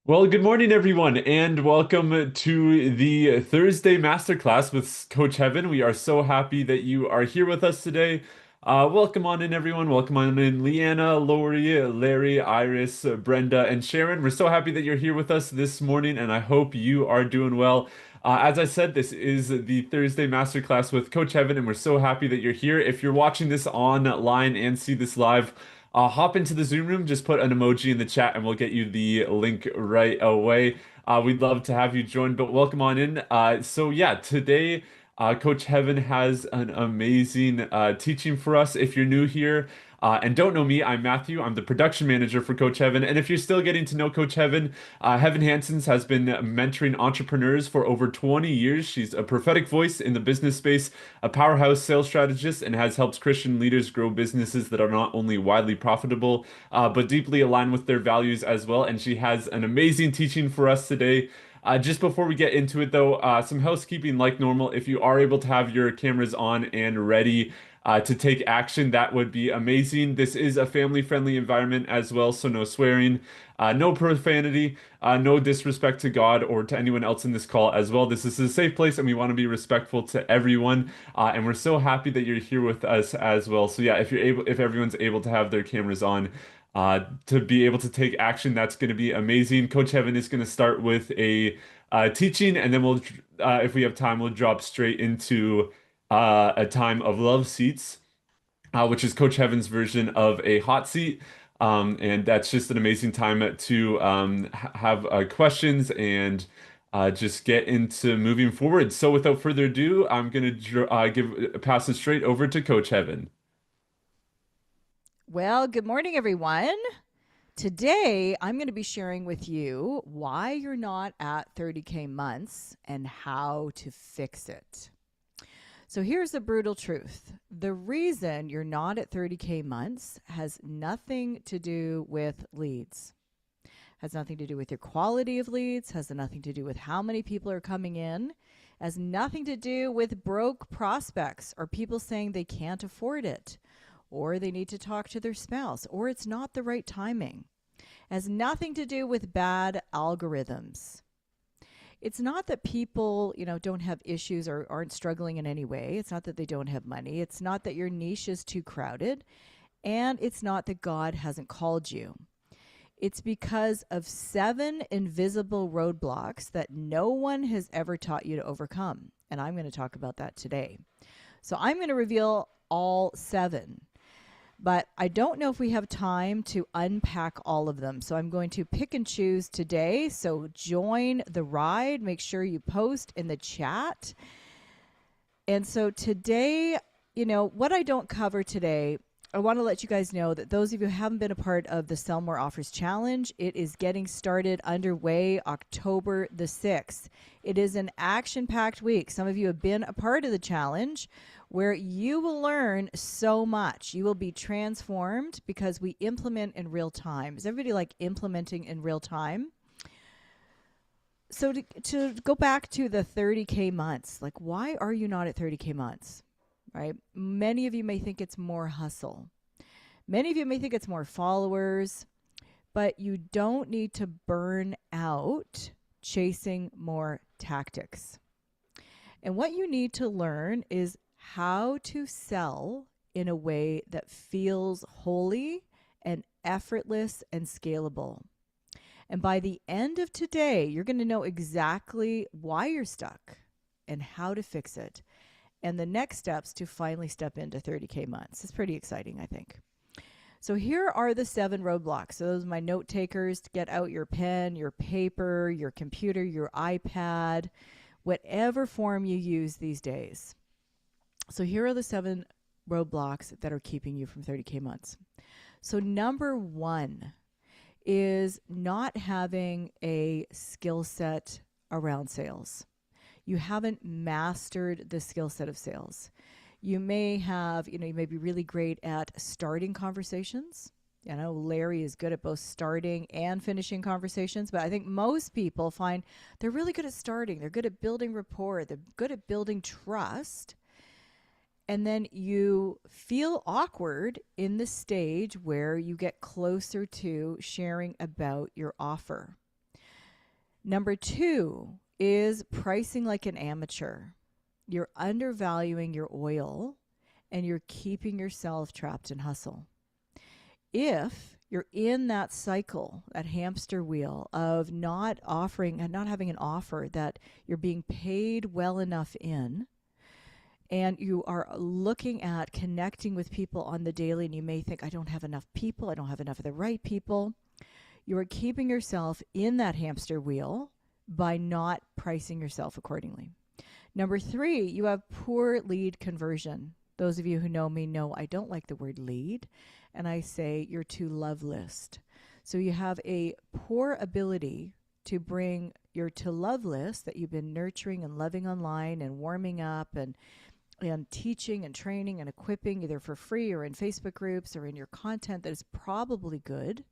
Well, good morning, everyone, and welcome to the Thursday Masterclass with Coach Heaven. We are so happy that you are here with us today. Welcome on in, everyone. Welcome on in, Leanna, Lori, Larry, Iris, Brenda, and Sharon. We're so happy that you're here with us this morning, and I hope you are doing well. As I said, this is the Thursday Masterclass with Coach Heaven, and we're so happy that you're here. If you're watching this online and see this live, hop into the Zoom room, just put an emoji in the chat, and we'll get you the link right away. We'd love to have you join, but welcome on in. Today, Coach Heaven has an amazing teaching for us. If you're new here, and don't know me, I'm Matthew. I'm the production manager for Coach Heaven. And if you're still getting to know Coach Heaven, Heaven Hansons has been mentoring entrepreneurs for over 20 years. She's a prophetic voice in the business space, a powerhouse sales strategist, and has helped Christian leaders grow businesses that are not only widely profitable, but deeply aligned with their values as well. And she has an amazing teaching for us today. Just before we get into it, though, some housekeeping like normal. If you are able to have your cameras on and ready to take action, that would be amazing. This is a family-friendly environment as well, so no swearing, no profanity, no disrespect to God or to anyone else in this call as well. This is a safe place, and we want to be respectful to everyone. And we're so happy that you're here with us as well. So yeah, if everyone's able to have their cameras on, to be able to take action, that's going to be amazing. Coach Heaven is going to start with a teaching, and then if we have time, we'll drop straight into a time of love seats, which is Coach Heaven's version of a hot seat. And that's just an amazing time to have questions and just get into moving forward. So without further ado, I'm going to give pass it straight over to Coach Heaven. Well, good morning, everyone. Today, I'm going to be sharing with you why you're not at 30K months and how to fix it. So, here's the brutal truth: the reason you're not at 30K months has nothing to do with leads, has nothing to do with your quality of leads, has nothing to do with how many people are coming in, has nothing to do with broke prospects or people saying they can't afford it, or they need to talk to their spouse, or it's not the right timing. It has nothing to do with bad algorithms. It's not that people, don't have issues or aren't struggling in any way. It's not that they don't have money. It's not that your niche is too crowded. And it's not that God hasn't called you. It's because of 7 invisible roadblocks that no one has ever taught you to overcome. And I'm going to talk about that today. So I'm going to reveal all 7. But I don't know if we have time to unpack all of them. So I'm going to pick and choose today. So join the ride. Make sure you post in the chat. And so today, what I don't cover today, I want to let you guys know that those of you who haven't been a part of the Sell More Offers Challenge, it is getting started underway October the 6th. It is an action-packed week. Some of you have been a part of the challenge where you will learn so much. You will be transformed because we implement in real time. Is everybody like implementing in real time? So to go back to the 30K months, like why are you not at 30K months? Right? Many of you may think it's more hustle. Many of you may think it's more followers, but you don't need to burn out chasing more tactics. And what you need to learn is how to sell in a way that feels holy and effortless and scalable. And by the end of today, you're going to know exactly why you're stuck and how to fix it, and the next steps to finally step into 30K months. It's pretty exciting, I think. So here are the 7 roadblocks. So those are my note takers. Get out your pen, your paper, your computer, your iPad, whatever form you use these days. So here are the 7 roadblocks that are keeping you from 30K months. So number 1 is not having a skill set around sales. You haven't mastered the skill set of sales. You may have, you may be really great at starting conversations. I know Larry is good at both starting and finishing conversations, but I think most people find they're really good at starting. They're good at building rapport. They're good at building trust. And then you feel awkward in the stage where you get closer to sharing about your offer. Number two is pricing like an amateur. You're undervaluing your oil and you're keeping yourself trapped in hustle. If you're in that cycle, that hamster wheel of not offering and not having an offer that you're being paid well enough in, and you are looking at connecting with people on the daily, and you may think, I don't have enough people, I don't have enough of the right people, you are keeping yourself in that hamster wheel by not pricing yourself accordingly. Number three, you have poor lead conversion. Those of you who know me know I don't like the word lead, and I say you're too love list. So you have a poor ability to bring your to love list that you've been nurturing and loving online and warming up and teaching and training and equipping either for free or in Facebook groups or in your content that is probably good.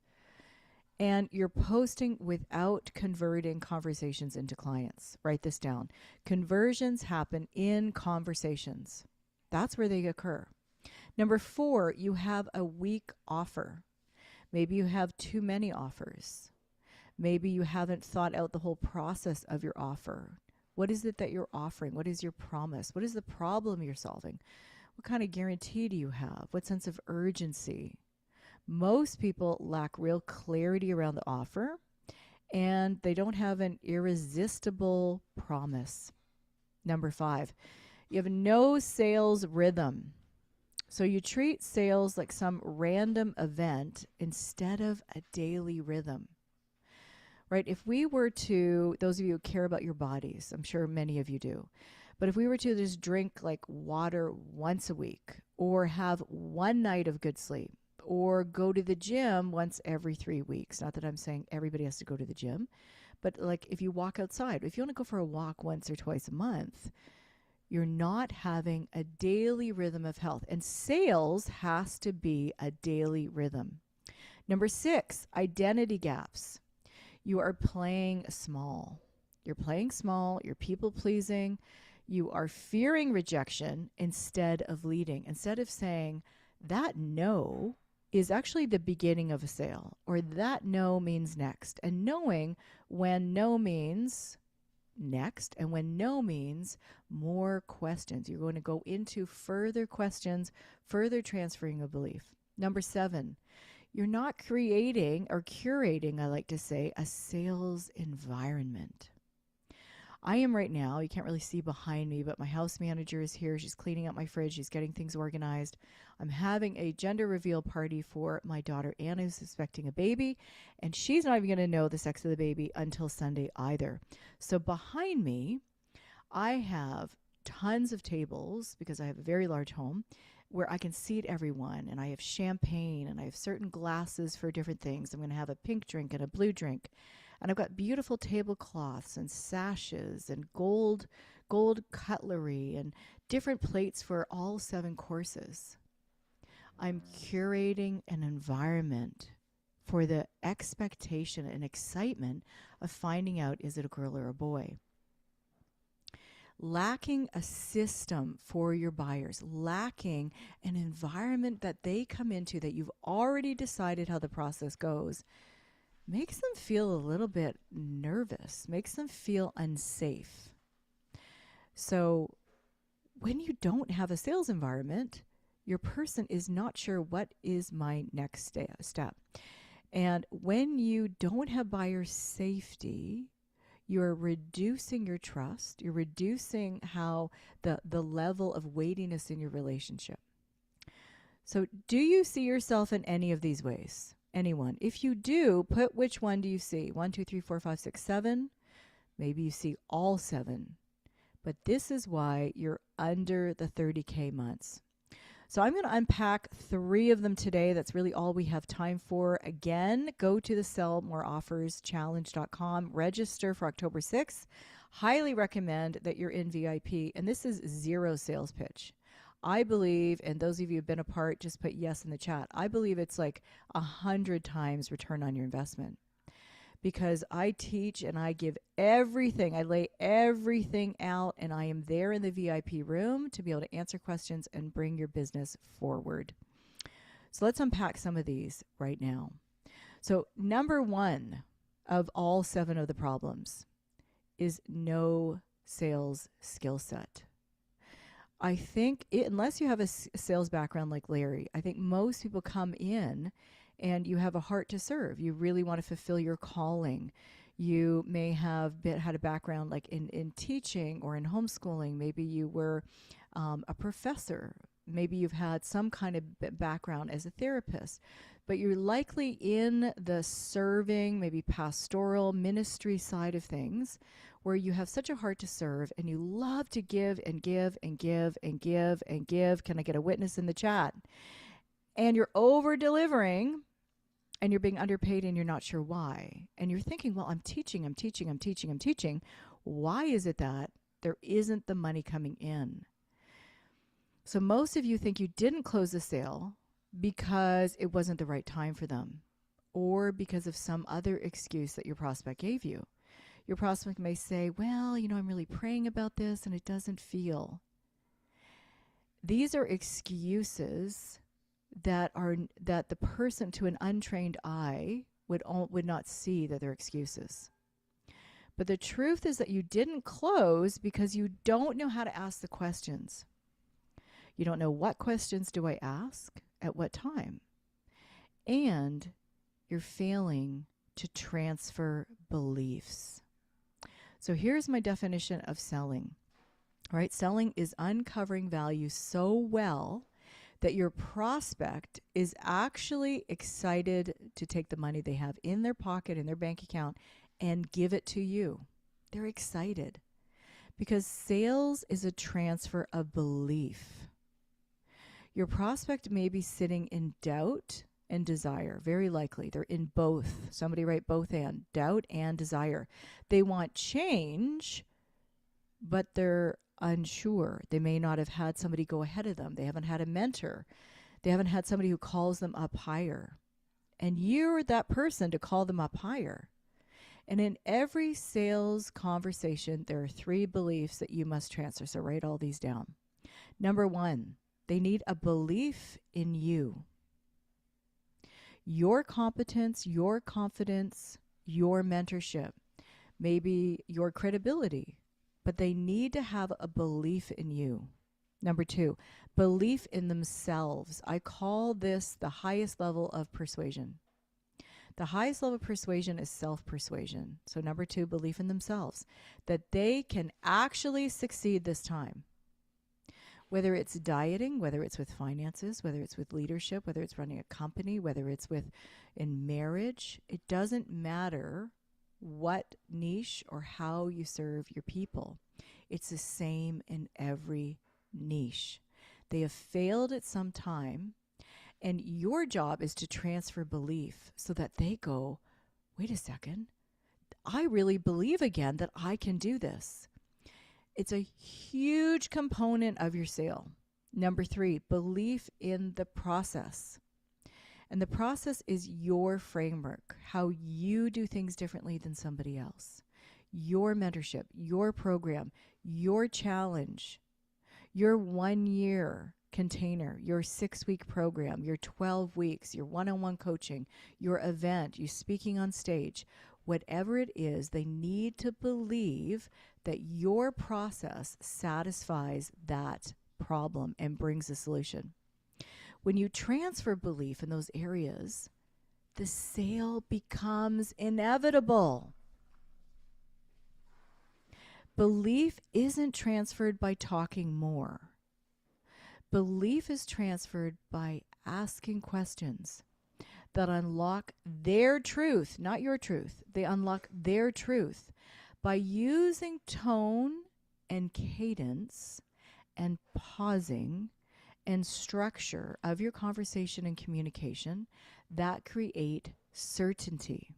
And you're posting without converting conversations into clients. Write this down. Conversions happen in conversations. That's where they occur. Number four, you have a weak offer. Maybe you have too many offers. Maybe you haven't thought out the whole process of your offer. What is it that you're offering? What is your promise? What is the problem you're solving? What kind of guarantee do you have? What sense of urgency? Most people lack real clarity around the offer, and they don't have an irresistible promise. Number five, you have no sales rhythm. So you treat sales like some random event instead of a daily rhythm. Right? If we were to, those of you who care about your bodies, I'm sure many of you do, but if we were to just drink like water once a week or have one night of good sleep or go to the gym once every 3 weeks, not that I'm saying everybody has to go to the gym, but like if you walk outside, if you want to go for a walk once or twice a month, you're not having a daily rhythm of health. And sales has to be a daily rhythm. Number six, identity gaps. You are playing small. You're playing small. You're people pleasing. You are fearing rejection instead of leading. Instead of saying, that no is actually the beginning of a sale, or that no means next. And knowing when no means next and when no means more questions. You're going to go into further questions, further transferring of belief. Number seven, you're not creating or curating, I like to say, a sales environment. I am right now, you can't really see behind me, but my house manager is here. She's cleaning up my fridge. She's getting things organized. I'm having a gender reveal party for my daughter Anna, who's expecting a baby, and she's not even going to know the sex of the baby until Sunday either. So behind me, I have tons of tables because I have a very large home where I can seat everyone, and I have champagne and I have certain glasses for different things. I'm going to have a pink drink and a blue drink. And I've got beautiful tablecloths and sashes and gold cutlery and different plates for all 7 courses. I'm curating an environment for the expectation and excitement of finding out, is it a girl or a boy? Lacking a system for your buyers, lacking an environment that they come into that you've already decided how the process goes, makes them feel a little bit nervous, makes them feel unsafe. So when you don't have a sales environment, your person is not sure what is my next step. And when you don't have buyer safety, you're reducing your trust, you're reducing how the level of weightiness in your relationship. So do you see yourself in any of these ways? Anyone? If you do, put which one do you see? 1, 2, 3, 4, 5, 6, 7. Maybe you see all 7. But this is why you're under the 30K months. So I'm going to unpack 3 of them today. That's really all we have time for. Again, go to the sellmoreofferschallenge.com, register for October 6th. Highly recommend that you're in VIP. And this is 0 sales pitch. I believe, and those of you who've been a part, just put yes in the chat. I believe it's like 100 times return on your investment, because I teach and I give everything. I lay everything out, and I am there in the VIP room to be able to answer questions and bring your business forward. So let's unpack some of these right now. So number 1, of all 7 of the problems is no sales skill set. I think unless you have a sales background like Larry, I think most people come in and you have a heart to serve. You really want to fulfill your calling. You may have had a background like in teaching or in homeschooling. Maybe you were a professor. Maybe you've had some kind of background as a therapist, but you're likely in the serving, maybe pastoral ministry side of things, where you have such a heart to serve and you love to give and give and give and give and give. Can I get a witness in the chat? And you're over delivering and you're being underpaid and you're not sure why. And you're thinking, well, I'm teaching, I'm teaching, I'm teaching, I'm teaching. Why is it that there isn't the money coming in? So most of you think you didn't close the sale because it wasn't the right time for them or because of some other excuse that your prospect gave you. Your prospect may say, well, I'm really praying about this and it doesn't feel. These are excuses that the person to an untrained eye would not see that they're excuses. But the truth is that you didn't close because you don't know how to ask the questions. You don't know what questions do I ask at what time. And you're failing to transfer beliefs. So here's my definition of selling. All right, selling is uncovering value so well that your prospect is actually excited to take the money they have in their pocket, in their bank account, and give it to you. They're excited because sales is a transfer of belief. Your prospect may be sitting in doubt and desire. Very likely. They're in both. Somebody write both and. Doubt and desire. They want change, but they're unsure. They may not have had somebody go ahead of them. They haven't had a mentor. They haven't had somebody who calls them up higher. And you're that person to call them up higher. And in every sales conversation, there are 3 beliefs that you must transfer. So write all these down. Number 1, they need a belief in you. Your competence, your confidence, your mentorship, maybe your credibility, but they need to have a belief in you. Number 2, belief in themselves. I call this the highest level of persuasion. The highest level of persuasion is self-persuasion. So number 2, belief in themselves, that they can actually succeed this time. Whether it's dieting, whether it's with finances, whether it's with leadership, whether it's running a company, whether it's in marriage, it doesn't matter what niche or how you serve your people. It's the same in every niche. They have failed at some time, and your job is to transfer belief so that they go, wait a second, I really believe again that I can do this. It's a huge component of your sale. Number 3, belief in the process. And the process is your framework, how you do things differently than somebody else. Your mentorship, your program, your challenge, your 1-year container, your 6-week program, your 12 weeks, your one-on-one coaching, your event, you speaking on stage. Whatever it is, they need to believe that your process satisfies that problem and brings a solution. When you transfer belief in those areas, the sale becomes inevitable. Belief isn't transferred by talking more. Belief is transferred by asking questions that unlock their truth, not your truth. They unlock their truth by using tone and cadence and pausing and structure of your conversation and communication that create certainty.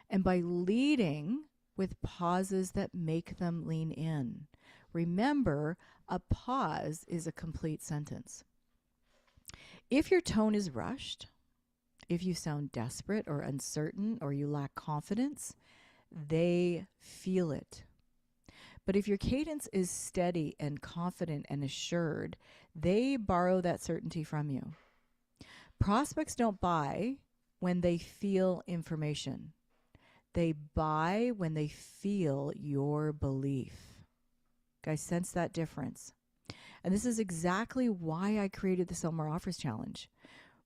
And by leading with pauses that make them lean in. Remember, a pause is a complete sentence. If your tone is rushed, if you sound desperate or uncertain or you lack confidence, they feel it. But if your cadence is steady and confident and assured, they borrow that certainty from you. Prospects don't buy when they feel information. They buy when they feel your belief. Guys, sense that difference. And this is exactly why I created the Sell More Offers Challenge,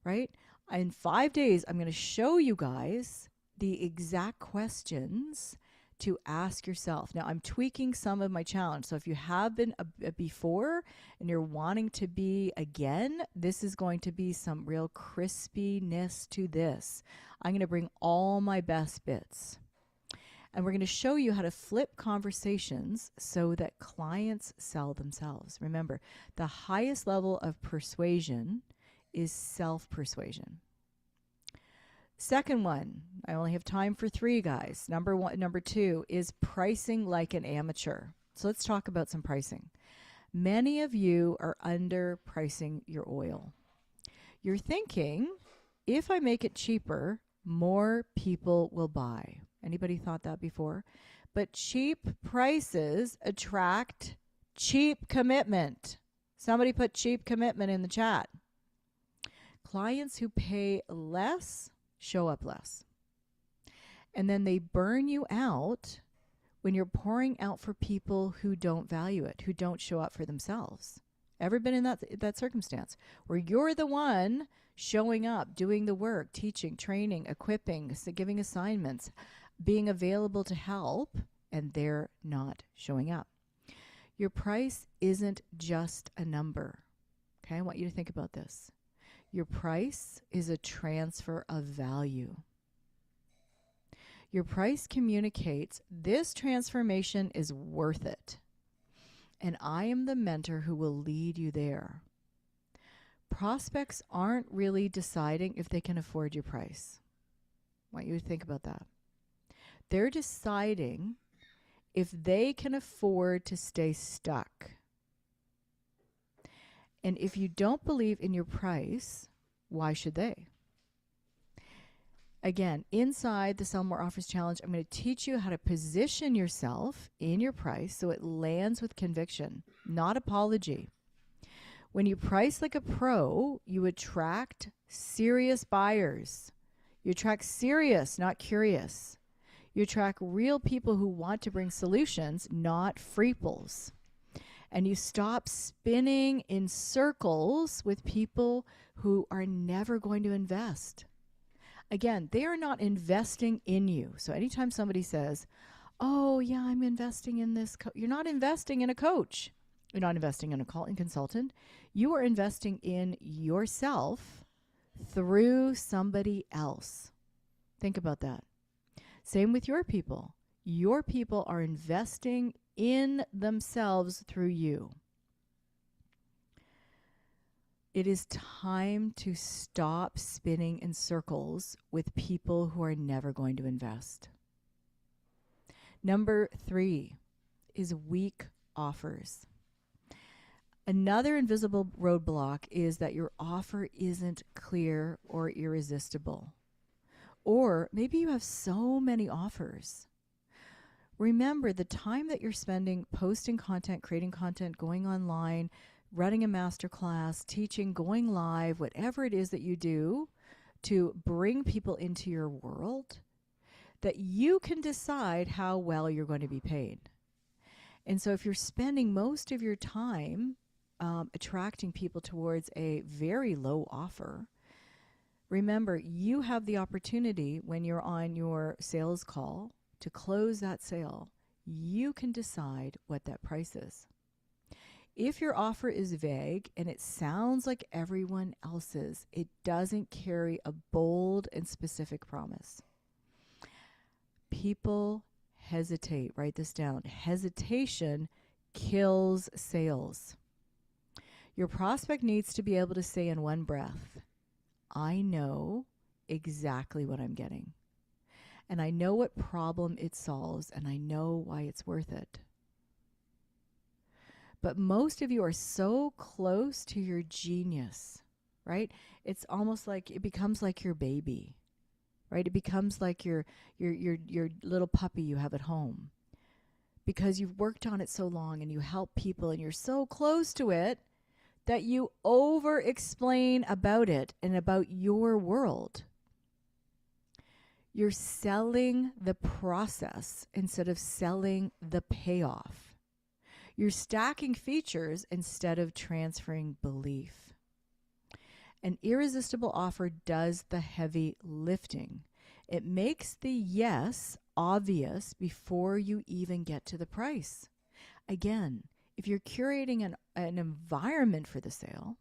right? In 5 days, I'm going to show you guys the exact questions to ask yourself. Now, I'm tweaking some of my challenge. So if you have been a before and you're wanting to be again, this is going to be some real crispiness to this. I'm going to bring all my best bits. And we're going to show you how to flip conversations so that clients sell themselves. Remember, the highest level of persuasion is self-persuasion. Second one, I only have time for 3, guys. Number 2 is pricing like an amateur. So let's talk about some pricing. Many of you are underpricing your oil. You're thinking, if I make it cheaper, more people will buy. Anybody thought that before? But cheap prices attract cheap commitment. Somebody put cheap commitment in the chat. Clients who pay less show up less. And then they burn you out when you're pouring out for people who don't value it, who don't show up for themselves. Ever been in that circumstance where you're the one showing up, doing the work, teaching, training, equipping, giving assignments, being available to help, and they're not showing up? Your price isn't just a number. Okay, I want you to think about this. Your price is a transfer of value. Your price communicates this transformation is worth it. And I am the mentor who will lead you there. Prospects aren't really deciding if they can afford your price. I want you to think about that. They're deciding if they can afford to stay stuck. And if you don't believe in your price, why should they? Again, inside the Sell More Offers Challenge, I'm going to teach you how to position yourself in your price so it lands with conviction, not apology. When you price like a pro, you attract serious buyers. You attract serious, not curious. You attract real people who want to bring solutions, not freeples. And you stop spinning in circles with people who are never going to invest. Again, they are not investing in you. So anytime somebody says, oh, yeah, I'm investing in this, you're not investing in a coach. You're not investing in a consultant. You are investing in yourself through somebody else. Think about that. Same with your people. Your people are investing in themselves through you. It is time to stop spinning in circles with people who are never going to invest. Number 3 is weak offers. Another invisible roadblock is that your offer isn't clear or irresistible. Or maybe you have so many offers. Remember, the time that you're spending posting content, creating content, going online, running a masterclass, teaching, going live, whatever it is that you do to bring people into your world, that you can decide how well you're going to be paid. And so if you're spending most of your time attracting people towards a very low offer, remember, you have the opportunity when you're on your sales call to close that sale. You can decide what that price is. If your offer is vague and it sounds like everyone else's, it doesn't carry a bold and specific promise. People hesitate. Write this down. Hesitation kills sales. Your prospect needs to be able to say in one breath, I know exactly what I'm getting. And I know what problem it solves, and I know why it's worth it. But most of you are so close to your genius, right? It's almost like it becomes like your baby, right? It becomes like your little puppy you have at home because you've worked on it so long and you help people and you're so close to it that you over-explain about it and about your world. You're selling the process instead of selling the payoff. You're stacking features instead of transferring belief. An irresistible offer does the heavy lifting. It makes the yes obvious before you even get to the price. Again, if you're curating an environment for the sale,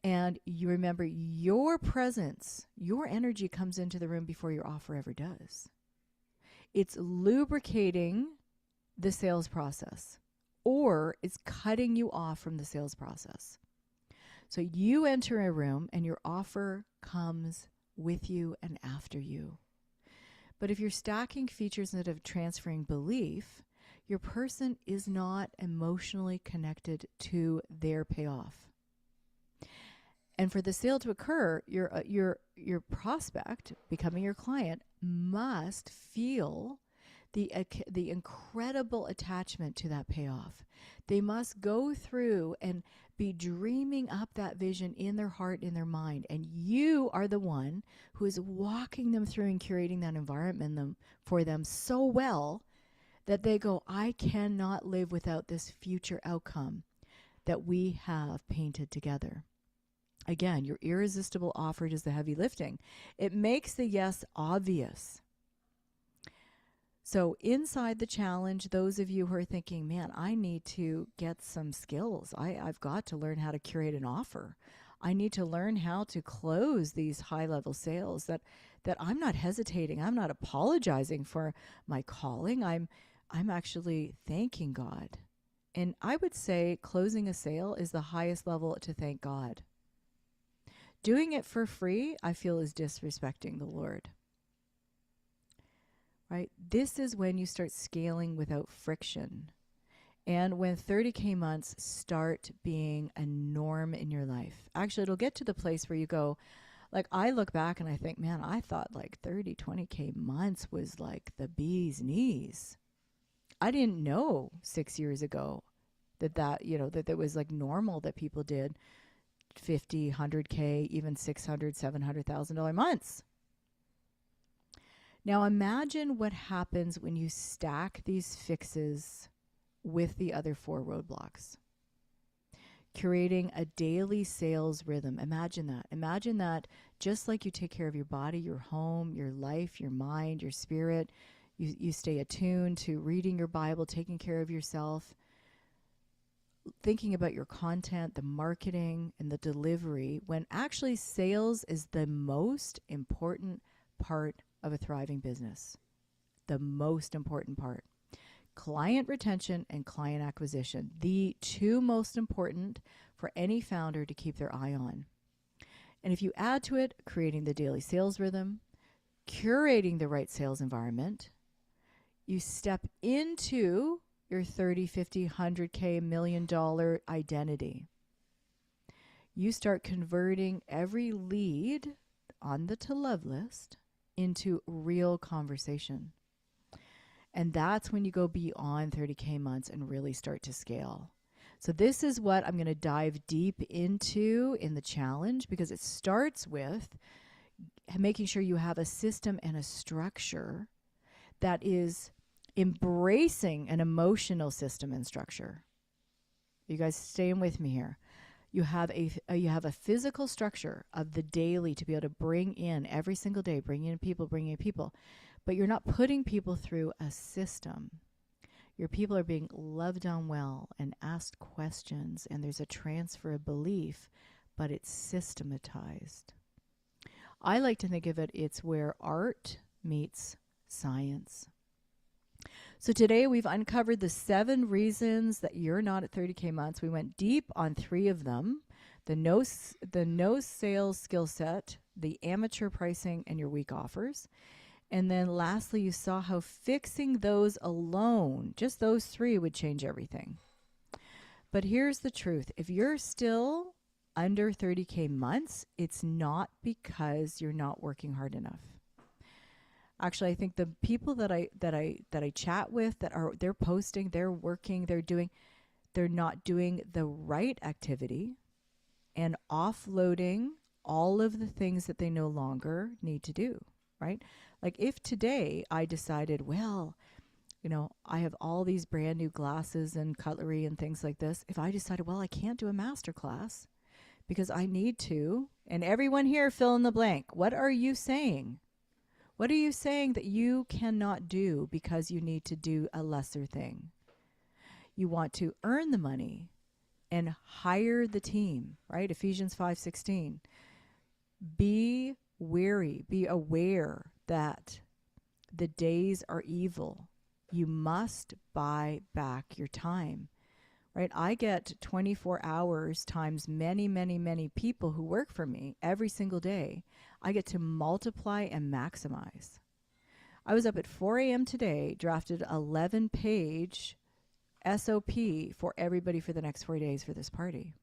and you remember your presence, your energy comes into the room before your offer ever does. It's lubricating the sales process, or it's cutting you off from the sales process. So you enter a room and your offer comes with you and after you. But if you're stacking features instead of transferring belief, your person is not emotionally connected to their payoff. And for the sale to occur, your prospect, becoming your client, must feel the incredible attachment to that payoff. They must go through and be dreaming up that vision in their heart, in their mind. And you are the one who is walking them through and curating that environment for them so well that they go, I cannot live without this future outcome that we have painted together. Again, your irresistible offer does the heavy lifting. It makes the yes obvious. So inside the challenge, those of you who are thinking, man, I need to get some skills. I've got to learn how to curate an offer. I need to learn how to close these high-level sales that I'm not hesitating. I'm not apologizing for my calling. I'm actually thanking God. And I would say closing a sale is the highest level to thank God. Doing it for free, I feel, is disrespecting the Lord. Right? This is when you start scaling without friction. And when 30K months start being a norm in your life. Actually, it'll get to the place where you go, like, I look back and I think, man, I thought like 20K months was like the bee's knees. I didn't know 6 years ago that it was like normal that people did 50, 100K, even 600, $700,000 months. Now imagine what happens when you stack these fixes with the other 4 roadblocks. Curating a daily sales rhythm. Imagine that. Imagine that just like you take care of your body, your home, your life, your mind, your spirit, you stay attuned to reading your Bible, taking care of yourself, thinking about your content, the marketing, and the delivery, when actually sales is the most important part of a thriving business. The most important part. Client retention and client acquisition, the 2 most important for any founder to keep their eye on. And if you add to it creating the daily sales rhythm, curating the right sales environment, you step into your 30, 50, 100K, $1 million identity. You start converting every lead on the to love list into real conversation. And that's when you go beyond 30K months and really start to scale. So this is what I'm going to dive deep into in the challenge, because it starts with making sure you have a system and a structure that is embracing an emotional system and structure. You guys staying with me here? You have a physical structure of the daily to be able to bring in every single day, bring in people, but you're not putting people through a system. Your people are being loved on well and asked questions, and there's a transfer of belief, but it's systematized. I like to think of it's where art meets science. So today we've uncovered the 7 reasons that you're not at 30K months. We went deep on 3 of them: the no sales skill set, the amateur pricing, and your weak offers. And then lastly, you saw how fixing those alone, just those 3, would change everything. But here's the truth. If you're still under 30K months, it's not because you're not working hard enough. Actually, I think the people that I chat with, they're posting, they're working, they're not doing the right activity and offloading all of the things that they no longer need to do. right? Like if today I decided, well, I have all these brand new glasses and cutlery and things like this. If I decided, well, I can't do a master class because I need to, and everyone here fill in the blank. What are you saying? What are you saying that you cannot do because you need to do a lesser thing? You want to earn the money and hire the team, right? Ephesians 5:16. Be wary, be aware that the days are evil. You must buy back your time, right? I get 24 hours times many, many, many people who work for me every single day. I get to multiply and maximize. I was up at 4 a.m. today, drafted 11-page SOP for everybody for the next 4 days for this party.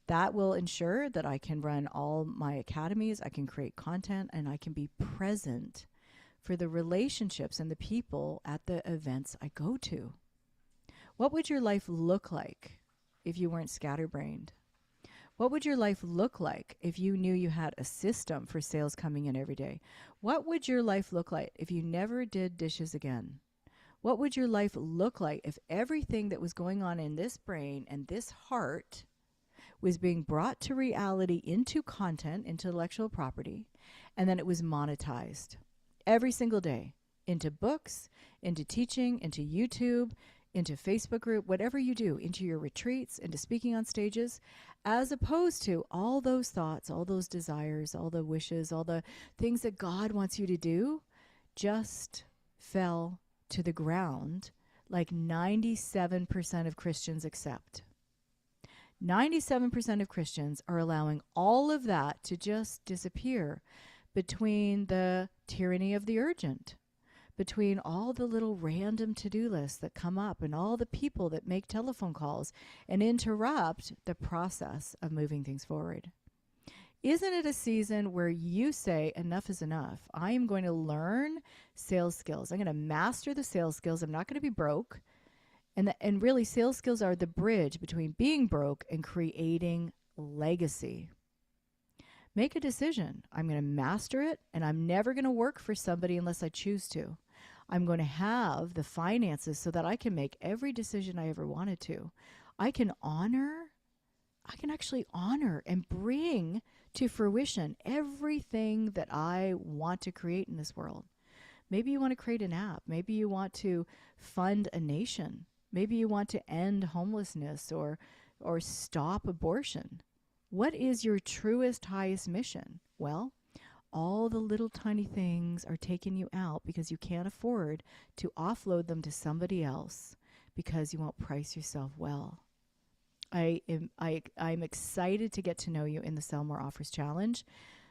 That will ensure that I can run all my academies, I can create content, and I can be present for the relationships and the people at the events I go to. What would your life look like if you weren't scatterbrained? What would your life look like if you knew you had a system for sales coming in every day? What would your life look like if you never did dishes again? What would your life look like if everything that was going on in this brain and this heart was being brought to reality into content, intellectual property, and then it was monetized every single day into books, into teaching, into YouTube, into Facebook group, whatever you do, into your retreats, into speaking on stages, as opposed to all those thoughts, all those desires, all the wishes, all the things that God wants you to do just fell to the ground like 97% of Christians accept. 97% of Christians are allowing all of that to just disappear between the tyranny of the urgent, between all the little random to-do lists that come up and all the people that make telephone calls and interrupt the process of moving things forward. Isn't it a season where you say, enough is enough? I am going to learn sales skills. I'm going to master the sales skills. I'm not going to be broke. And really, sales skills are the bridge between being broke and creating legacy. Make a decision. I'm going to master it, and I'm never going to work for somebody unless I choose to. I'm going to have the finances so that I can make every decision I ever wanted to. I can actually honor and bring to fruition everything that I want to create in this world. Maybe you want to create an app. Maybe you want to fund a nation. Maybe you want to end homelessness or stop abortion. What is your truest, highest mission? Well, all the little tiny things are taking you out because you can't afford to offload them to somebody else because you won't price yourself well. I'm excited to get to know you in the Sell More Offers Challenge.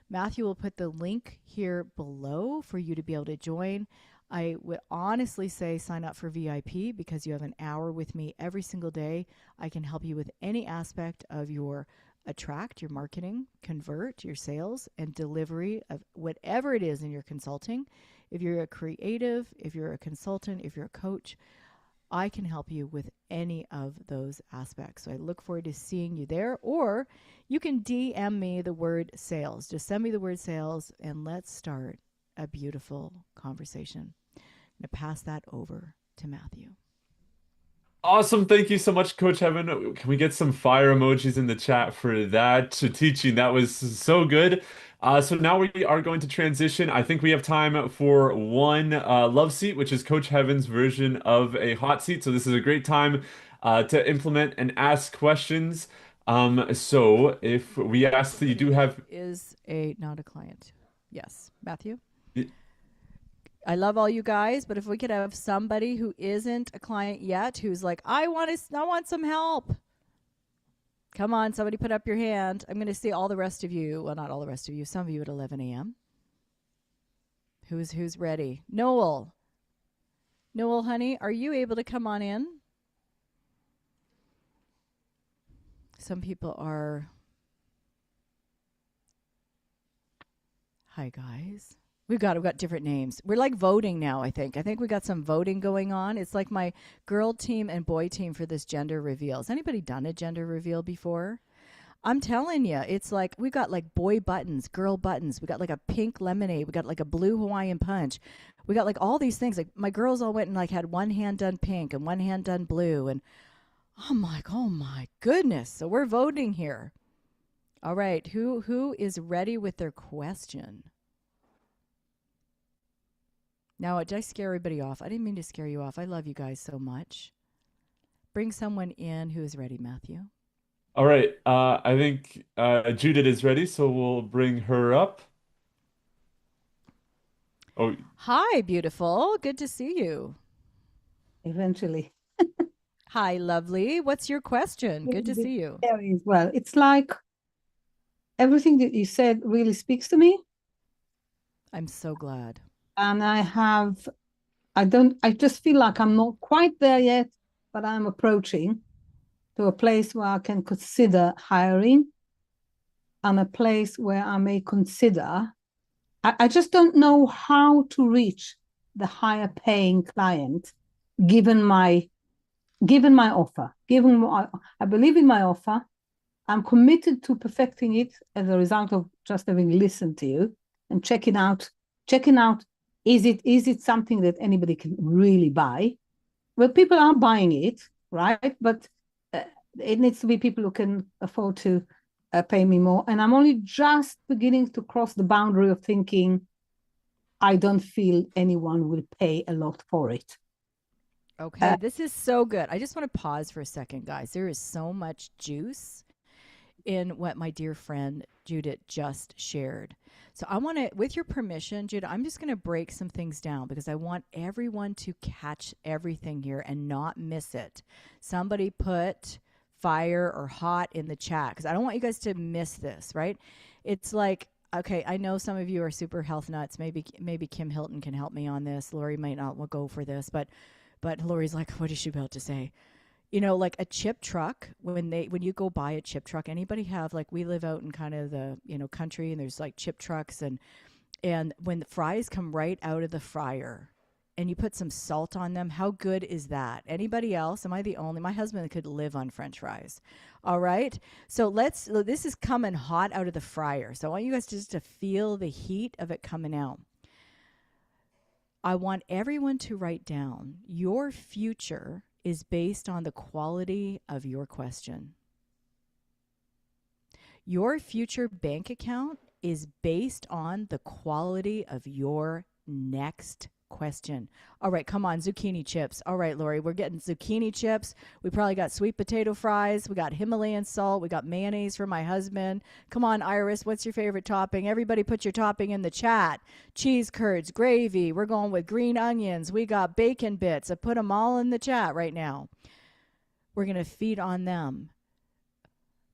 Matthew will put the link here below for you to be able to join. I would honestly say sign up for VIP because you have an hour with me every single day. I can help you with any aspect of your attract, your marketing, convert, your sales, and delivery of whatever it is in your consulting. If you're a creative, if you're a consultant, if you're a coach, I can help you with any of those aspects. So I look forward to seeing you there. Or you can DM me the word sales. Just send me the word sales and let's start a beautiful conversation. I'm going to pass that over to Matthew. Awesome. Thank you so much, Coach Evan. Can we get some fire emojis in the chat for that teaching? That was so good. So now we are going to transition. I think we have time for one love seat, which is Coach Heaven's version of a hot seat. So this is a great time to implement and ask questions. So if we ask that you do have... Is not a client. Yes. Matthew? I love all you guys, but if we could have somebody who isn't a client yet, who's like, I want some help. Come on, somebody put up your hand. I'm going to see all the rest of you. Well, not all the rest of you. Some of you at 11 a.m. Who's ready? Noel, honey, are you able to come on in? Some people are. Hi, guys. We've got different names. We're like voting now, I think. I think we got some voting going on. It's like my girl team and boy team for this gender reveal. Has anybody done a gender reveal before? I'm telling you, it's like we got like boy buttons, girl buttons. We got like a pink lemonade. We got like a blue Hawaiian punch. We got like all these things. Like my girls all went and like had one hand done pink and one hand done blue. And I'm like, oh my goodness. So we're voting here. All right, who is ready with their question? Now, did I scare everybody off? I didn't mean to scare you off. I love you guys so much. Bring someone in who is ready, Matthew. All right. I think Judith is ready, so we'll bring her up. Oh, Hi, beautiful. Good to see you. Eventually. Hi, lovely. What's your question? Good to see you. As well. It's like everything that you said really speaks to me. I'm so glad. And I just feel like I'm not quite there yet, but I'm approaching to a place where I can consider hiring and a place where I may consider. I just don't know how to reach the higher paying client given my offer. Given what I believe in my offer, I'm committed to perfecting it as a result of just having listened to you and checking out is it something that anybody can really buy? Well, people are buying it, right? But it needs to be people who can afford to pay me more. And I'm only just beginning to cross the boundary of thinking I don't feel anyone will pay a lot for it. Okay, this is so good. I just want to pause for a second, guys. There is so much juice in what my dear friend Judith just shared. So I want to, with your permission, Judith, I'm just going to break some things down because I want everyone to catch everything here and not miss it. Somebody put fire or hot in the chat because I don't want you guys to miss this, right? It's like, okay, I know some of you are super health nuts. Maybe Kim Hilton can help me on this. Lori might not go for this, but Lori's like, what is she about to say? You know, like a chip truck, when you go buy a chip truck, anybody have, like, we live out in kind of the, country, and there's like chip trucks, and when the fries come right out of the fryer and you put some salt on them, how good is that? Anybody else? Am I the only? My husband could live on french fries. All right. So this is coming hot out of the fryer. So I want you guys just to feel the heat of it coming out. I want everyone to write down your future is based on the quality of your question. Your future bank account is based on the quality of your next question. All right, come on, zucchini chips. All right, Lori, we're getting zucchini chips. We probably got sweet potato fries. We got Himalayan salt. We got mayonnaise for my husband. Come on, Iris, what's your favorite topping? Everybody put your topping in the chat. Cheese curds, gravy. We're going with green onions. We got bacon bits. I put them all in the chat right now. We're going to feed on them.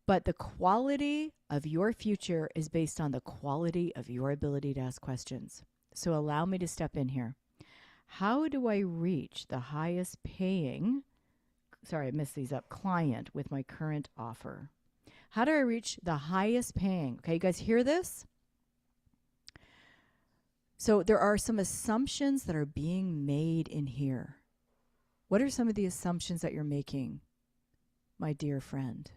But the quality of your future is based on the quality of your ability to ask questions. So allow me to step in here. How do I reach the highest paying, sorry, I messed these up, client with my current offer? How do I reach the highest paying? Okay, you guys hear this? So there are some assumptions that are being made in here. What are some of the assumptions that you're making, my dear friend?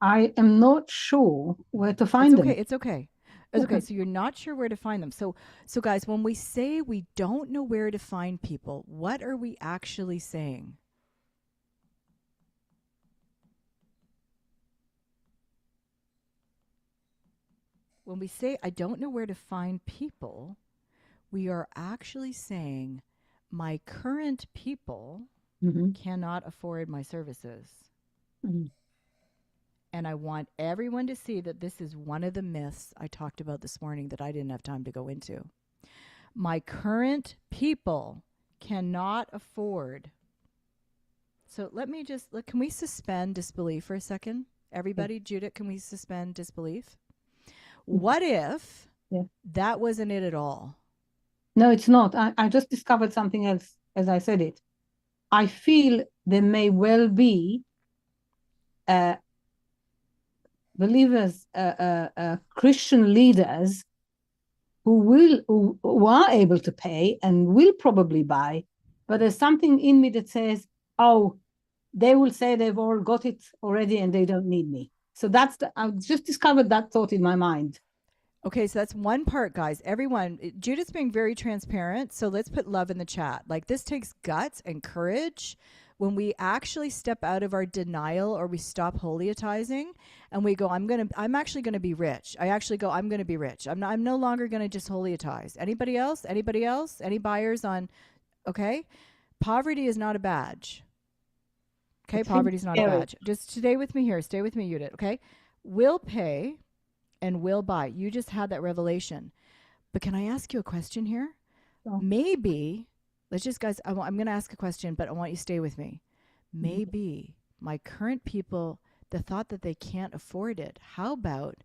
I am not sure where to find them. It's okay. It's okay. So you're not sure where to find them. So guys, when we say we don't know where to find people, what are we actually saying? When we say I don't know where to find people, we are actually saying my current people cannot afford my services. And I want everyone to see that this is one of the myths I talked about this morning that I didn't have time to go into. My current people cannot afford. So let me just, can we suspend disbelief for a second? Everybody, Judith, can we suspend disbelief? What if that wasn't it at all? No, it's not. I just discovered something else as I said it. I feel there may well be believers, Christian leaders who are able to pay and will probably buy, but there's something in me that says, oh, they will say they've all got it already and they don't need me. So I've just discovered that thought in my mind. Okay, so that's one part, guys. Everyone, Judith's being very transparent. So let's put love in the chat. Like, this takes guts and courage when we actually step out of our denial or we stop holiatizing and we go, I'm actually gonna be rich. I actually go, I'm gonna be rich. I'm no longer gonna just holiatize. Anybody else? Anybody else? Any buyers on? Okay, poverty is not a badge. Okay, It feels poverty is not a scary. badge. Just stay with me here. Stay with me, Judith. Okay, we'll pay and will buy. You just had that revelation. But can I ask you a question here? So, Maybe, let's just, guys, I'm going to ask a question, but I want you to stay with me. Maybe my current people, the thought that they can't afford it, how about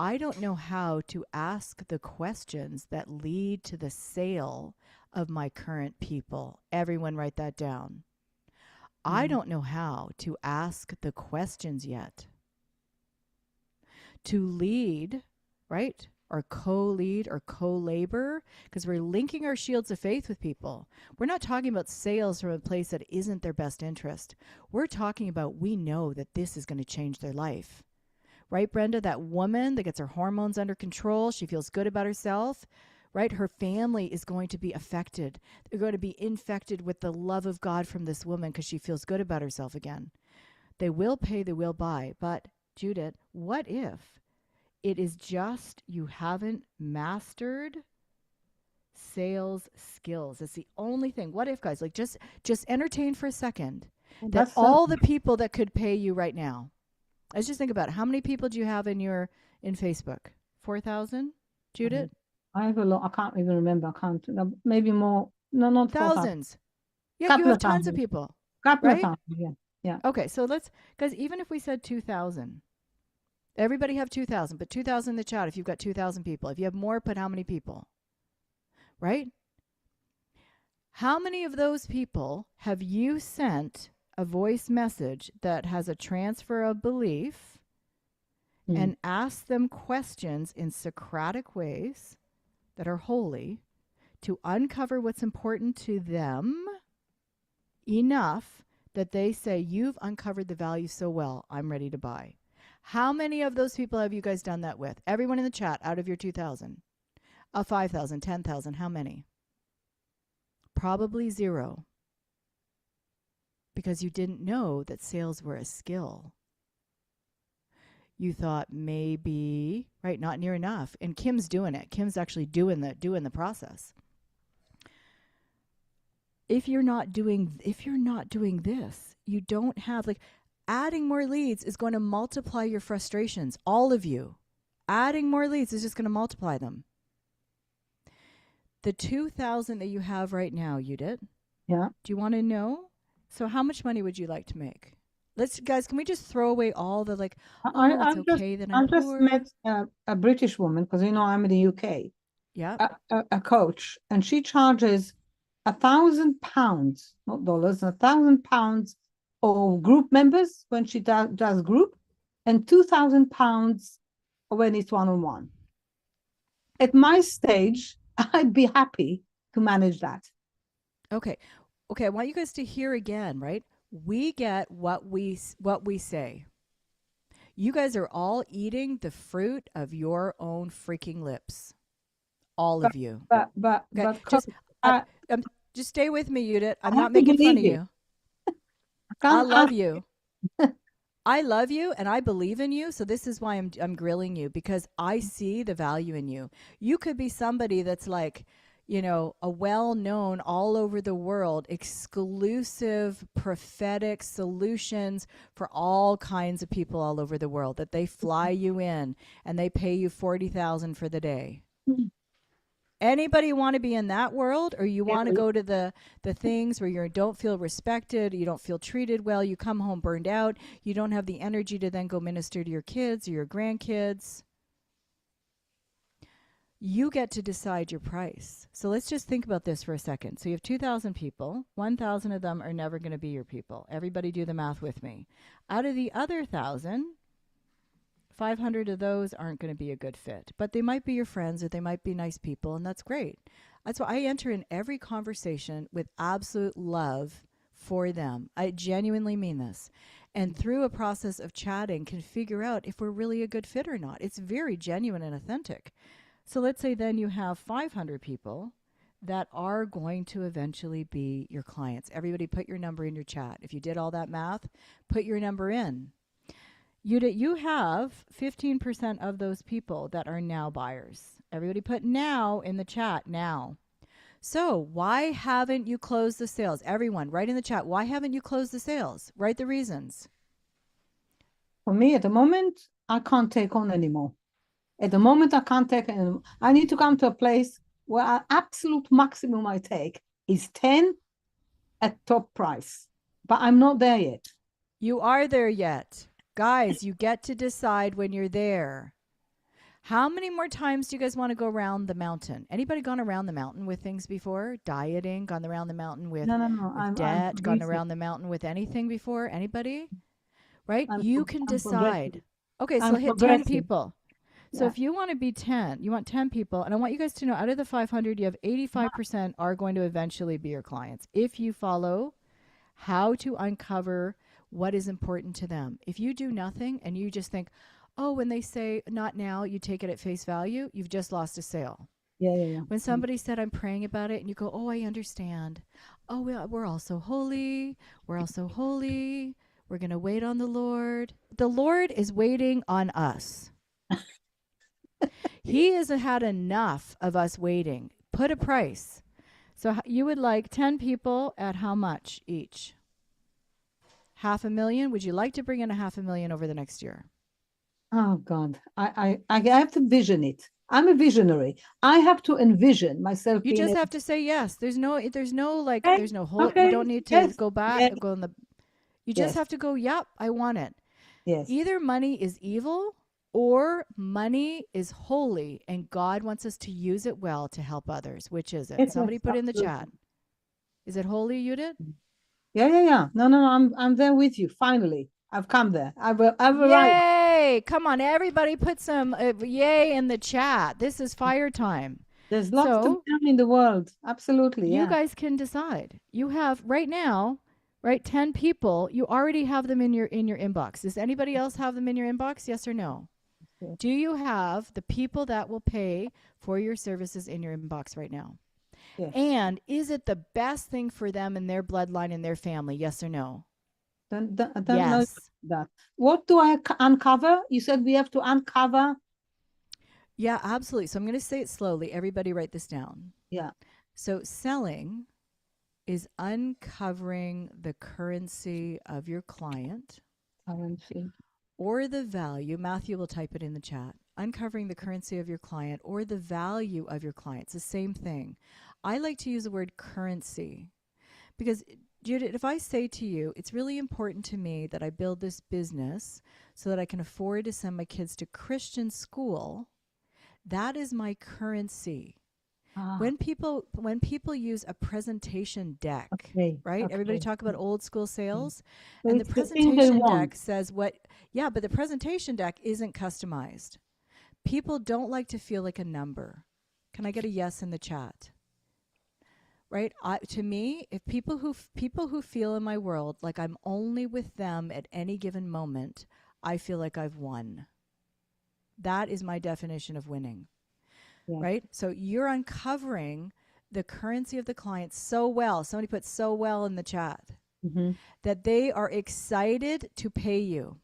I don't know how to ask the questions that lead to the sale of my current people? Everyone write that down. I don't know how to ask the questions yet to lead, right? Or co-lead or co-labor, because we're linking our shields of faith with people. We're not talking about sales from a place that isn't their best interest. We're talking about, we know that this is going to change their life. Right, Brenda? That woman that gets her hormones under control, she feels good about herself, right? Her family is going to be affected. They're going to be infected with the love of God from this woman because she feels good about herself again. They will pay, they will buy. But Judith, what if it is just you haven't mastered sales skills? That's the only thing. What if, guys, like just entertain for a second that that's all the people that could pay you right now. Let's just think about it. How many people do you have in Facebook? 4,000, Judith? I have a lot. I can't even remember. I can't. No, maybe more. No, not 4,000. Thousands. Yeah, you Couple have of tons of thousand. people, Couple of right? thousand. Yeah. Yeah. Okay, so let's, guys, even if we said 2,000, everybody have 2,000, but 2,000 in the chat if you've got 2,000 people. If you have more, put how many people, right? How many of those people have you sent a voice message that has a transfer of belief and asked them questions in Socratic ways that are holy to uncover what's important to them enough that they say, you've uncovered the value so well, I'm ready to buy? How many of those people have you guys done that with? Everyone in the chat, out of your 2,000, 5,000, 10,000, how many? Probably zero, because you didn't know that sales were a skill. You thought maybe, right, not near enough. And Kim's doing it. Kim's actually doing the process. If you're not doing this, you don't have, like, adding more leads is going to multiply your frustrations, all of you. Adding more leads is just going to multiply them. The 2,000 that you have right now, Judith. Yeah. Do you want to know? So how much money would you like to make? Let's, guys, can we just throw away all the, like, it's okay that I'm just poor? met a British woman, because I'm in the UK. Yeah. A coach, and she charges £1,000, not dollars, £1,000 of group members when she does group, and £2,000 when it's one-on-one. At my stage, I'd be happy to manage that. Okay. I want you guys to hear again, right? We get what we say. You guys are all eating the fruit of your own freaking lips. All of you. But Just stay with me, Judith. I'm I not have to making fun of believe you. I I love you. I love you and I believe in you. So this is why I'm grilling you, because I see the value in you. You could be somebody that's like, a well-known all over the world, exclusive prophetic solutions for all kinds of people all over the world, that they fly you in and they pay you $40,000 for the day. Anybody want to be in that world, or you want to go to the things where you don't feel respected, you don't feel treated well, you come home burned out, you don't have the energy to then go minister to your kids or your grandkids? You get to decide your price. So let's just think about this for a second. So you have 2,000 people. 1,000 of them are never going to be your people. Everybody do the math with me. Out of the other 1,000, 500 of those aren't going to be a good fit. But they might be your friends, or they might be nice people, and that's great. That's why I enter in every conversation with absolute love for them. I genuinely mean this. and through a process of chatting can figure out if we're really a good fit or not. It's very genuine and authentic. So let's say then you have 500 people that are going to eventually be your clients. Everybody put your number in your chat. If you did all that math, put your number in. You have 15% of those people that are now buyers. Everybody put now in the chat now. So why haven't you closed the sales? Everyone, write in the chat. Why haven't you closed the sales? Write the reasons. For me, at the moment, I can't take on anymore. At the moment, I can't take anymore. I need to come to a place where absolute maximum I take is 10 at top price. But I'm not there yet. You are there yet. Guys, you get to decide when you're there. How many more times do you guys want to go around the mountain? Anybody gone around the mountain with things before? Dieting, gone around the mountain with, No. with debt, gone around the mountain with anything before? Anybody? Right? You can decide. Okay, so hit 10 people. So if you want to be 10, you want 10 people, and I want you guys to know out of the 500, you have 85% are going to eventually be your clients if you follow how to uncover what is important to them. If you do nothing and you just think, oh, when they say not now, you take it at face value, you've just lost a sale. Yeah. When somebody said, I'm praying about it, and you go, oh, I understand. Oh, we're all so holy. We're all so holy. We're going to wait on the Lord. The Lord is waiting on us. He has had enough of us waiting. Put a price. So you would like 10 people at how much each? $500,000? Would you like to bring in $500,000 over the next year? Oh God, I have to vision it. I'm a visionary. I have to envision myself. You just have to say yes. There's no like, okay. there's no whole, Okay. you don't need to Yes. go back, Yes. go in the, you just Yes. have to go, yep, I want it. Yes. Either money is evil or money is holy and God wants us to use it well to help others. Which is it? Yes, Somebody put in the absolutely. chat. Is it holy, Judith? Yeah. No. I'm there with you. Finally, I've come there. I've arrived. Yay! Come on, everybody put some yay in the chat. This is fire time. There's lots to be done in the world. Absolutely. You Yeah. guys can decide. You have right now, right, 10 people. You already have them in your inbox. Does anybody else have them in your inbox? Yes or no? Yes. Do you have the people that will pay for your services in your inbox right now? Yes. And is it the best thing for them and their bloodline and their family? Yes or no? Don't yes. know that. What do I uncover? You said we have to uncover. Yeah, absolutely. So I'm going to say it slowly. Everybody write this down. Yeah. So selling is uncovering the currency of your client. Currency. Or the value. Matthew will type it in the chat. Uncovering the currency of your client or the value of your client. It's the same thing. I like to use the word currency because, Judith, if I say to you, it's really important to me that I build this business so that I can afford to send my kids to Christian school, that is my currency. When people use a presentation deck, right? Okay. Everybody talk about old school sales, and the presentation deck says what? Yeah, but the presentation deck isn't customized. People don't like to feel like a number. Can I get a yes in the chat? Right? To me, if people who feel in my world like I'm only with them at any given moment, I feel like I've won. That is my definition of winning. Yeah. Right? So you're uncovering the currency of the client so well. Somebody put so well in the chat that they are excited to pay you.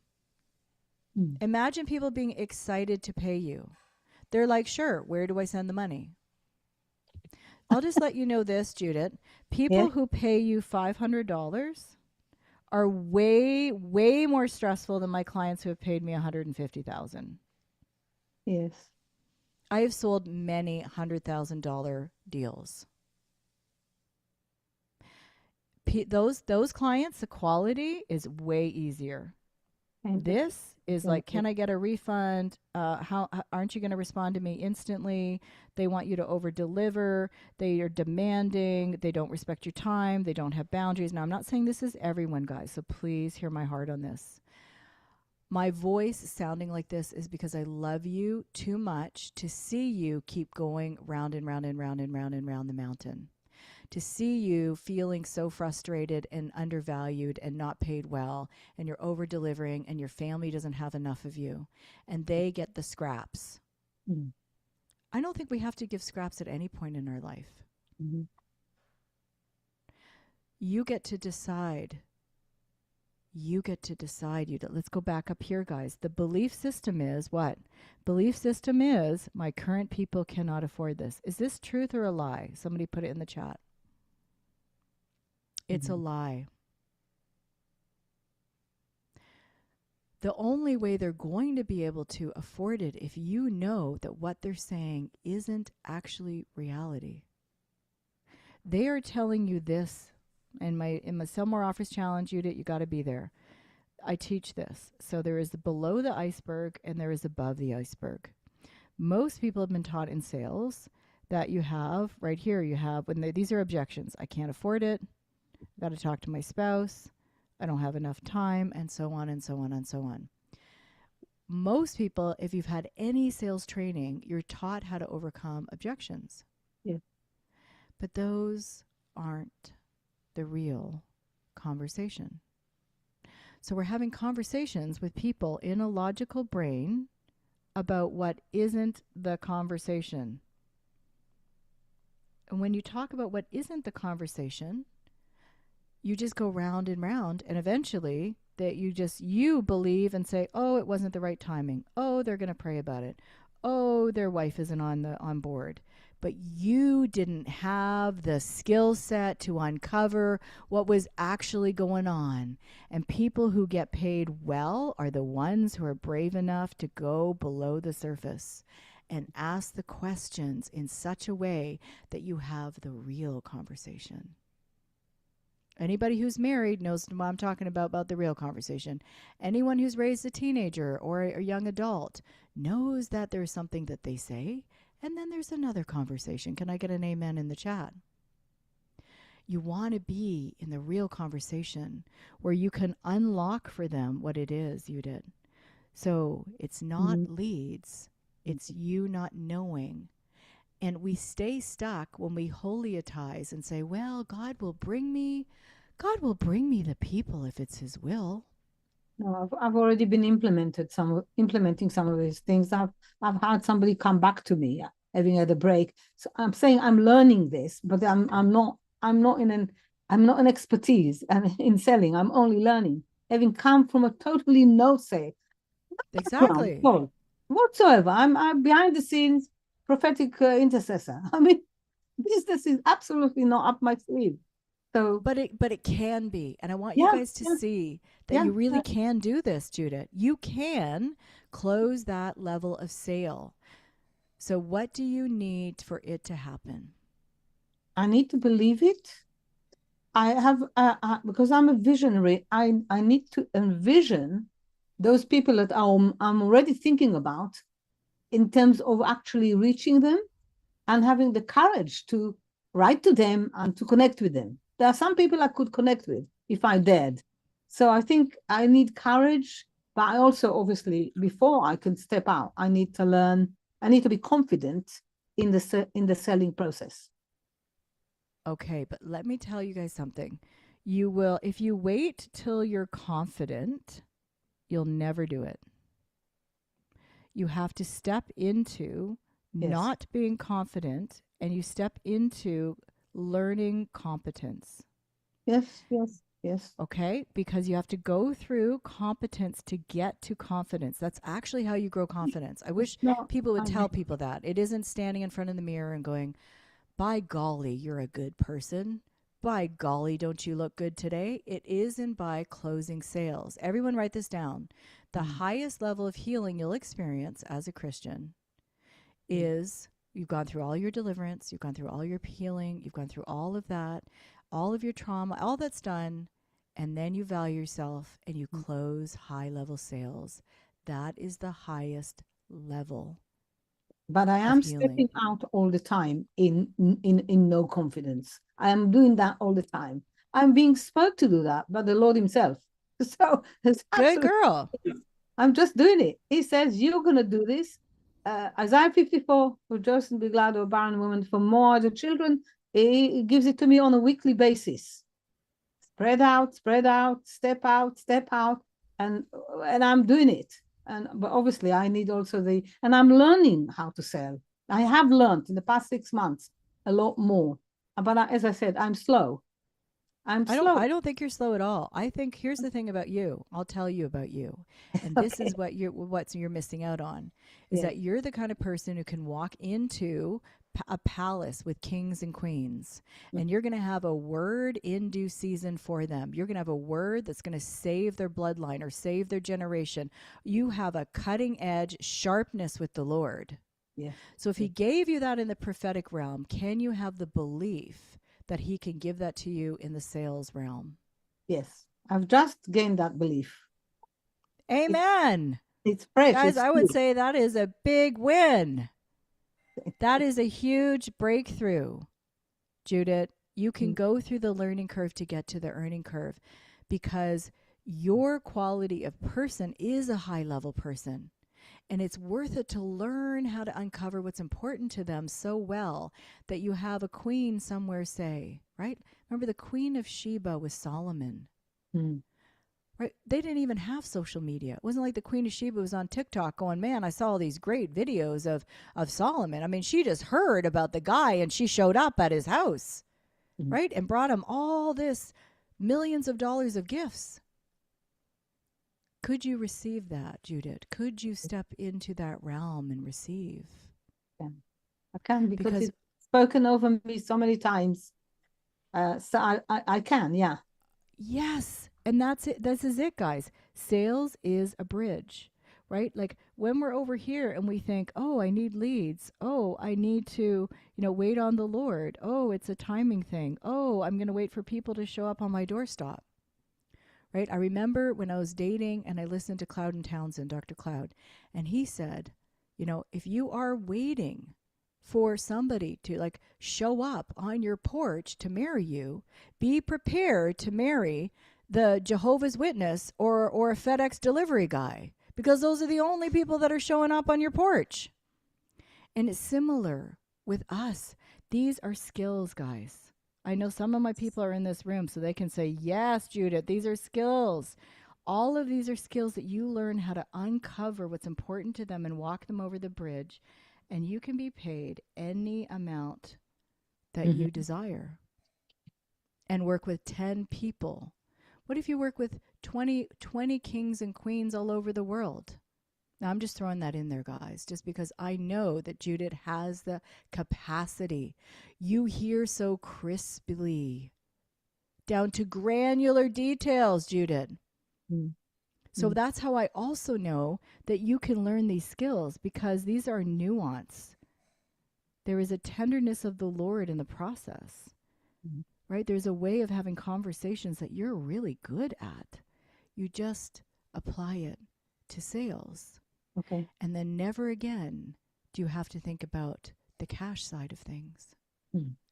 Imagine people being excited to pay you. They're like, sure, where do I send the money? I'll just let you know this, Judith. People who pay you $500 are way, way more stressful than my clients who have paid me $150,000. Yes. I have sold many $100,000 deals. Those clients, the quality is way easier. This is like, can I get a refund? How aren't you going to respond to me instantly? They want you to over deliver. They are demanding. They don't respect your time. They don't have boundaries. Now, I'm not saying this is everyone, guys, so please hear my heart on this. My voice sounding like this is because I love you too much to see you keep going round and round and round and round and round the mountain. to see you feeling so frustrated and undervalued and not paid well, and you're over delivering, and your family doesn't have enough of you, and they get the scraps. Mm. I don't think we have to give scraps at any point in our life. Mm-hmm. You get to decide. You get to decide. Let's go back up here, guys. The belief system is what? Belief system is my current people cannot afford this. Is this truth or a lie? Somebody put it in the chat. It's a lie. The only way they're going to be able to afford it if you know that what they're saying isn't actually reality. They are telling you this. In my Sell More Offers Challenge unit, you got to be there. I teach this. So there is below the iceberg and there is above the iceberg. Most people have been taught in sales that you have right here. You have these are objections. I can't afford it. I've got to talk to my spouse. I don't have enough time, and so on and so on and so on. Most people, if you've had any sales training, you're taught how to overcome objections. Yeah. But those aren't the real conversation. So we're having conversations with people in a logical brain about what isn't the conversation. And when you talk about what isn't the conversation, you just go round and round, and eventually that you believe and say, oh, it wasn't the right timing. Oh, they're going to pray about it. Oh, their wife isn't on board. But you didn't have the skill set to uncover what was actually going on. And people who get paid well are the ones who are brave enough to go below the surface and ask the questions in such a way that you have the real conversation. Anybody who's married knows what I'm talking about the real conversation. Anyone who's raised a teenager or a young adult knows that there's something that they say, and then there's another conversation. Can I get an amen in the chat? You want to be in the real conversation where you can unlock for them what it is you did. So it's not leads, it's you not knowing. And we stay stuck when we holiatize and say, well, God will bring me the people if it's his will. No, I've already been implementing some of these things. I've had somebody come back to me having had a break. So I'm saying I'm learning this, but I'm not an expertise and in selling. I'm only learning, having come from a totally no say Exactly. whatsoever. I'm behind the scenes prophetic intercessor. I mean, business is absolutely not up my sleeve. So, but it can be, and I want you guys to see that you really can do this, Judith. You can close that level of sale. So, what do you need for it to happen? I need to believe it. I have because I'm a visionary. I need to envision those people that I'm already thinking about in terms of actually reaching them and having the courage to write to them and to connect with them. There are some people I could connect with if I dared. So I think I need courage, but I also, obviously, before I can step out, I need to learn, I need to be confident in the selling process. Okay, but let me tell you guys something. You will, if you wait till you're confident, you'll never do it. You have to step into not being confident, and you step into learning competence. Yes. Okay? Because you have to go through competence to get to confidence. That's actually how you grow confidence. I wish people would tell people that. It isn't standing in front of the mirror and going, by golly, you're a good person. By golly, don't you look good today? It is in by closing sales. Everyone write this down. The highest level of healing you'll experience as a Christian is you've gone through all your deliverance, you've gone through all your healing, you've gone through all of that, all of your trauma, all that's done, and then you value yourself and you close high-level sales. That is the highest level. But I am stepping out all the time in no confidence. I am doing that all the time. I'm being spoke to do that by the Lord himself. So it's good girl. I'm just doing it. He says, you're going to do this. Isaiah 54, rejoice and be glad, O barren woman, for more are the children He gives it to me on a weekly basis. Spread out, step out, step out, and I'm doing it. But obviously I need also and I'm learning how to sell. I have learned in the past 6 months a lot more. But as I said, I'm slow. I'm slow. I don't think you're slow at all. I think here's the thing about you. I'll tell you about you. And this Okay. is what you're missing out on is Yeah. that you're the kind of person who can walk into a palace with kings and queens, and you're going to have a word in due season for them. You're going to have a word that's going to save their bloodline or save their generation. You have a cutting edge sharpness with the Lord. Yes. So if he gave you that in the prophetic realm, can you have the belief that he can give that to you in the sales realm? Yes. I've just gained that belief. Amen. It's fresh. Guys, It's I would new. say that is a big win. That is a huge breakthrough. Judith, you can go through the learning curve to get to the earning curve because your quality of person is a high level person. And it's worth it to learn how to uncover what's important to them so well that you have a queen somewhere say, right? Remember the Queen of Sheba was Solomon, Mm. right? They didn't even have social media. It wasn't like the Queen of Sheba was on TikTok going, man, I saw all these great videos of Solomon. I mean, she just heard about the guy and she showed up at his house, Mm. right? And brought him all this millions of dollars of gifts. Could you receive that, Judith? Could you step into that realm and receive? Yeah. I can because Because it's spoken over me so many times. So I can, yeah. yes, and that's it. This is it, guys. Sales is a bridge, right? Like when we're over here and we think, oh, I need leads. Oh, I need to, wait on the Lord. Oh, it's a timing thing. Oh, I'm going to wait for people to show up on my doorstep. Right? I remember when I was dating and I listened to Cloud and Townsend, Dr. Cloud, and he said, if you are waiting for somebody to like show up on your porch to marry you, be prepared to marry the Jehovah's Witness or a FedEx delivery guy because those are the only people that are showing up on your porch. And it's similar with us. These are skills, guys. I know some of my people are in this room, so they can say, yes, Judith, these are skills. All of these are skills that you learn how to uncover what's important to them and walk them over the bridge. And you can be paid any amount that you desire and work with 10 people. What if you work with 20 kings and queens all over the world? Now, I'm just throwing that in there, guys, just because I know that Judith has the capacity. You hear so crisply, down to granular details, Judith. Mm. So that's how I also know that you can learn these skills because these are nuance. There is a tenderness of the Lord in the process, right? There's a way of having conversations that you're really good at. You just apply it to sales. Okay. And then never again do you have to think about the cash side of things.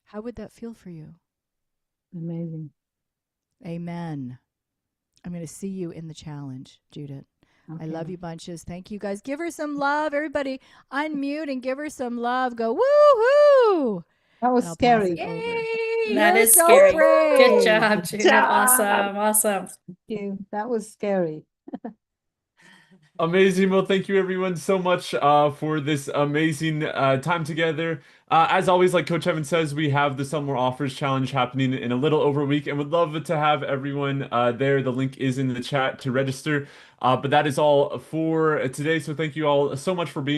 How would that feel for you? Amazing. Amen. I'm going to see you in the challenge, Judith. Okay. I love you bunches. Thank you, guys. Give her some love. Everybody unmute and give her some love. Go woo-hoo. That was And I'll pass scary. it over. Yay! That You're is so scary. Good brave. job, Judith. Awesome. Awesome. Thank you. That was scary. Amazing. Well, thank you everyone so much for this amazing time together. As always, like Coach Evan says, we have the Sell More Offers Challenge happening in a little over a week and would love to have everyone there. The link is in the chat to register. But that is all for today. So thank you all so much for being